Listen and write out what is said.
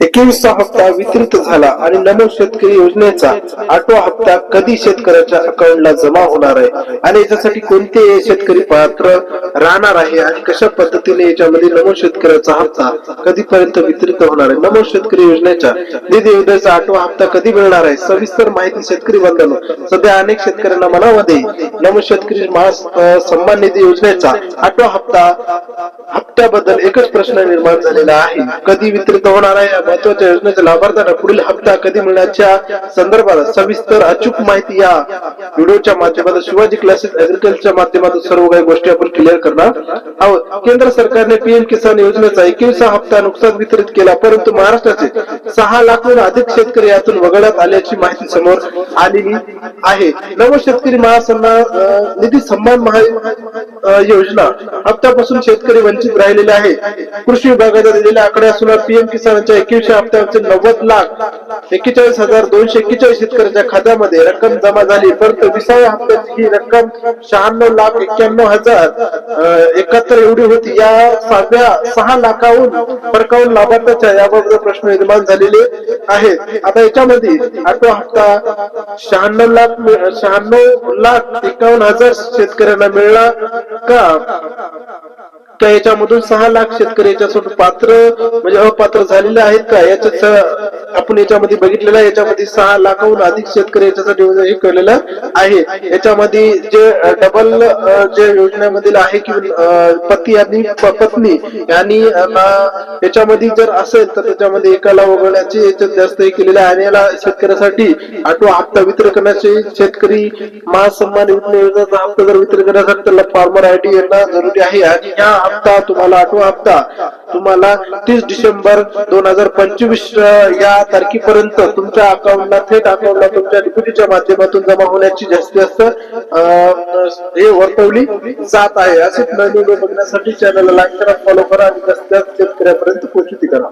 21वा हप्ता वितरित झाला आणि नमो शेतकरी योजनेचा 8वा हप्ता कधी शेतकऱ्याच्या अकाउंटला जमा होणार आहे आणि याच्यासाठी कोणते शेतकरी पात्र राहणार आहे आणि कशा पद्धतीने याच्यामध्ये नमो शेतकऱ्याचा हप्ता कधीपर्यंत वितरित होणार आहे, नमो शेतकरी योजनेच्या निधी योजनेचा 8वा हप्ता कधी मिळणार आहे, सविस्तर माहिती शेतकरी बांधवांनो. सध्या अनेक शेतकऱ्यांना मनामध्ये नमो शेतकरी सन्मान निधी योजनेचा 8वा हप्त्याबद्दल एकच प्रश्न निर्माण झालेला आहे. कधी वितरित होणार आहे, महत्वाच्या योजनेच्या लाभार्थ्यांना पुढील हप्ता कधी मिळण्याच्या संदर्भात सविस्तर अचूक माहिती या व्हिडिओच्या माध्यमातून शिवाजी क्लासेस ऍग्रीकल्चरच्या माध्यमातून सर्व काही गोष्टी आपण क्लिअर करणार आहोत. केंद्र सरकारने पीएम किसान योजनेचा 21वा हप्ता नुकताच वितरित केला, परंतु महाराष्ट्राचे 6 लाखाहून अधिक शेतकरी यातून वगळण्यात आल्याची माहिती समोर आलेली आहे. नमो शेतकरी निधी सन्मान योजना हप्त्यापासून शेतकरी वंचित राहिलेले आहे. कृषी विभागाच्या दिलेल्या आकड्यानुसार पीएम किसानच्या 21व्या हप्त्याचे 90,41,241 शेतकऱ्यांच्या खात्यामध्ये रक्कम जमा झाली, परंतु 20व्या हप्त्याची ही रक्कम 96,91,071 एवढी होती. या 6 लाखाहून फरकावून लाभार्थ्याच्या याबाबत प्रश्न निर्माण झालेले आहेत. आता याच्यामध्ये 8वा हप्ता 96,51,000 शेतकऱ्यांना मिळला का याच्यामधून 6 लाख शेतकरी याच्यासोबत पात्र म्हणजे अपात्र झालेले आहेत का, याच्यात आपण याच्यामध्ये बघितलेलं आहे. याच्यामध्ये 6 लाखाहून अधिक शेतकरी याच्यासाठी हे केलेलं आहे. याच्यामध्ये जे डबल जे योजनेमधील आहे की पती आणि पत्नी यांनी याच्यामध्ये जर असेल तर त्याच्यामध्ये एकाला वगळण्याचे याच्यात जास्त हे केलेले आहे. आणि याला शेतकऱ्यासाठी 8वा हप्ता वितरण करण्याचे शेतकरी महासन्मान योजनेचा हप्ता जर वितरण करण्यासाठी त्याला फार्मर आयडी येणं जरुरी आहे. आणि या हप्ता तुम्हाला 8वा हप्ता तुम्हाला 30 डिसेंबर 2025 या तारखेपर्यंत तुमच्या अकाउंटला थेट अकाउंटला तुमच्या डिपॉझिटच्या माध्यमातून जमा होण्याची जास्तीत जास्त हे वर्तवली जात आहे. असेच नवीन व्हिडिओ बघण्यासाठी चॅनलला लाईक करा, फॉलो करा आणि जास्तीत जास्त शेतकऱ्यापर्यंत पोहोचती करा.